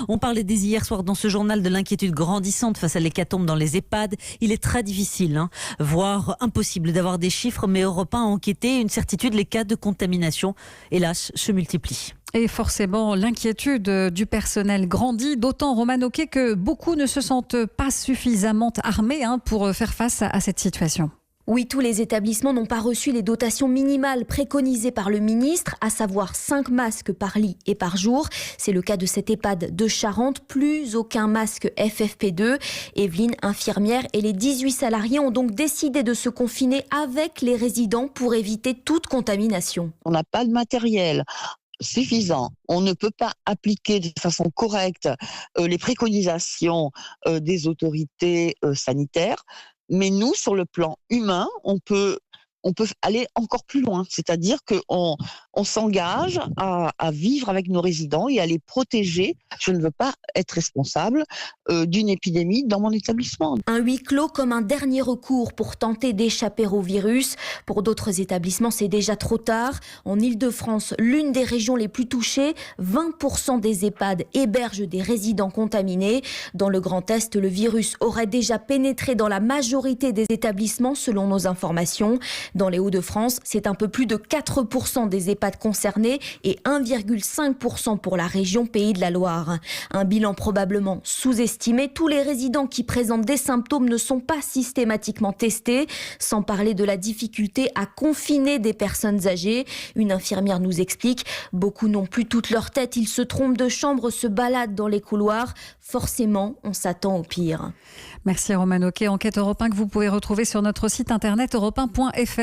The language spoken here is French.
On parlait dès hier soir dans ce journal de l'inquiétude grandissante face à l'hécatombe dans les EHPAD. Il est très difficile, voire impossible d'avoir des chiffres, mais Europe 1 a enquêté. Une certitude, les cas de contamination, hélas, se multiplient. Et forcément, l'inquiétude du personnel grandit, d'autant, Roman Oquet, que beaucoup ne se sentent pas suffisamment armés pour faire face à cette situation. Oui, tous les établissements n'ont pas reçu les dotations minimales préconisées par le ministre, à savoir 5 masques par lit et par jour. C'est le cas de cet EHPAD de Charente, plus aucun masque FFP2. Evelyne, infirmière, et les 18 salariés ont donc décidé de se confiner avec les résidents pour éviter toute contamination. On n'a pas de matériel suffisant. On ne peut pas appliquer de façon correcte les préconisations des autorités sanitaires. Mais nous, sur le plan humain, on peut aller encore plus loin. C'est-à-dire qu'on s'engage à vivre avec nos résidents et à les protéger. Je ne veux pas être responsable d'une épidémie dans mon établissement. Un huis clos comme un dernier recours pour tenter d'échapper au virus. Pour d'autres établissements, c'est déjà trop tard. En Île-de-France, l'une des régions les plus touchées, 20% des EHPAD hébergent des résidents contaminés. Dans le Grand Est, le virus aurait déjà pénétré dans la majorité des établissements selon nos informations. Dans les Hauts-de-France, c'est un peu plus de 4% des EHPAD concernés et 1,5% pour la région Pays de la Loire. Un bilan probablement sous-estimé. Tous les résidents qui présentent des symptômes ne sont pas systématiquement testés, sans parler de la difficulté à confiner des personnes âgées. Une infirmière nous explique, beaucoup n'ont plus toute leur tête, ils se trompent de chambre, se baladent dans les couloirs. Forcément, on s'attend au pire. Merci Roman Oquet. Enquête Europe 1 que vous pouvez retrouver sur notre site internet europe1.fr.